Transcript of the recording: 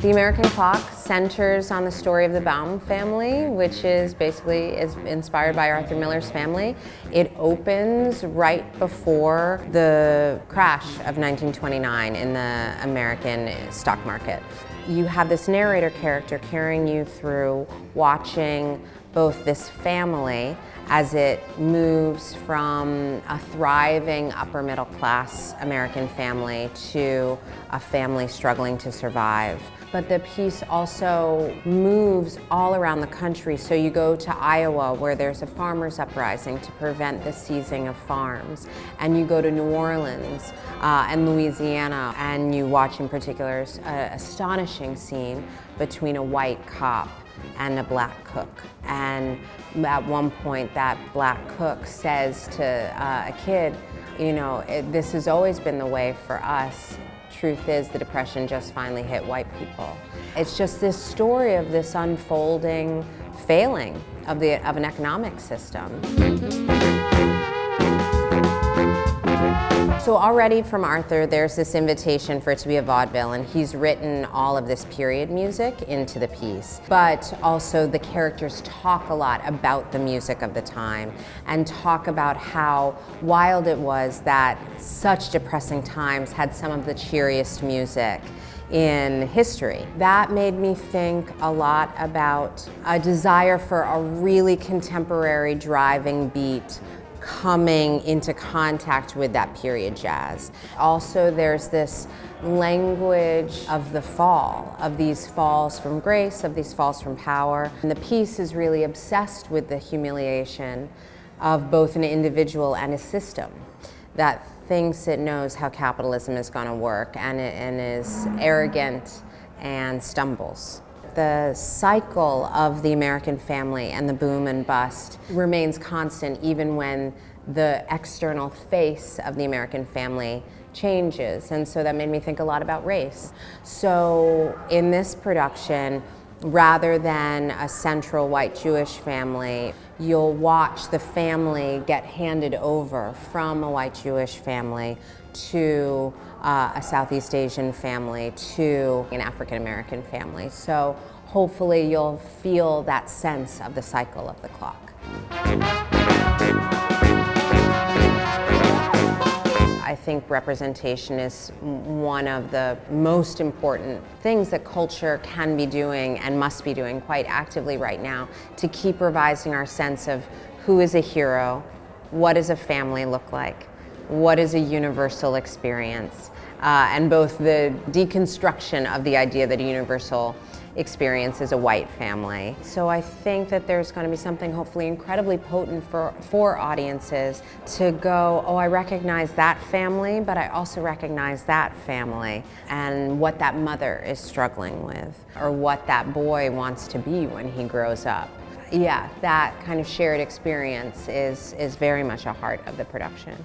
The American Clock centers on the story of the Baum family, which is inspired by Arthur Miller's family. It opens right before the crash of 1929 in the American stock market. You have this narrator character carrying you through watching both this family as it moves from a thriving upper middle class American family to a family struggling to survive. But the piece also moves all around the country. So you go to Iowa, where there's a farmers' uprising to prevent the seizing of farms. And you go to New Orleans and Louisiana, and you watch in particular an astonishing scene between a white cop and a black cook. And at one point, that black cook says to a kid, you know, this has always been the way for us. Truth is, the Depression just finally hit white people. It's just this story of this unfolding failing of an economic system. So already from Arthur, there's this invitation for it to be a vaudeville, and he's written all of this period music into the piece. But also the characters talk a lot about the music of the time and talk about how wild it was that such depressing times had some of the cheeriest music in history. That made me think a lot about a desire for a really contemporary driving beat coming into contact with that period jazz. Also, there's this language of the fall, of these falls from grace, of these falls from power. And the piece is really obsessed with the humiliation of both an individual and a system that thinks it knows how capitalism is going to work and is arrogant and stumbles. The cycle of the American family and the boom and bust remains constant even when the external face of the American family changes. And so that made me think a lot about race. So in this production, rather than a central white Jewish family, you'll watch the family get handed over from a white Jewish family to a Southeast Asian family to an African American family. So hopefully you'll feel that sense of the cycle of the clock. I think representation is one of the most important things that culture can be doing and must be doing quite actively right now to keep revising our sense of who is a hero, what does a family look like, what is a universal experience, and both the deconstruction of the idea that a universal experience is a white family. So I think that there's going to be something hopefully incredibly potent for audiences to go, oh, I recognize that family, but I also recognize that family and what that mother is struggling with or what that boy wants to be when he grows up. Yeah, that kind of shared experience is very much a heart of the production.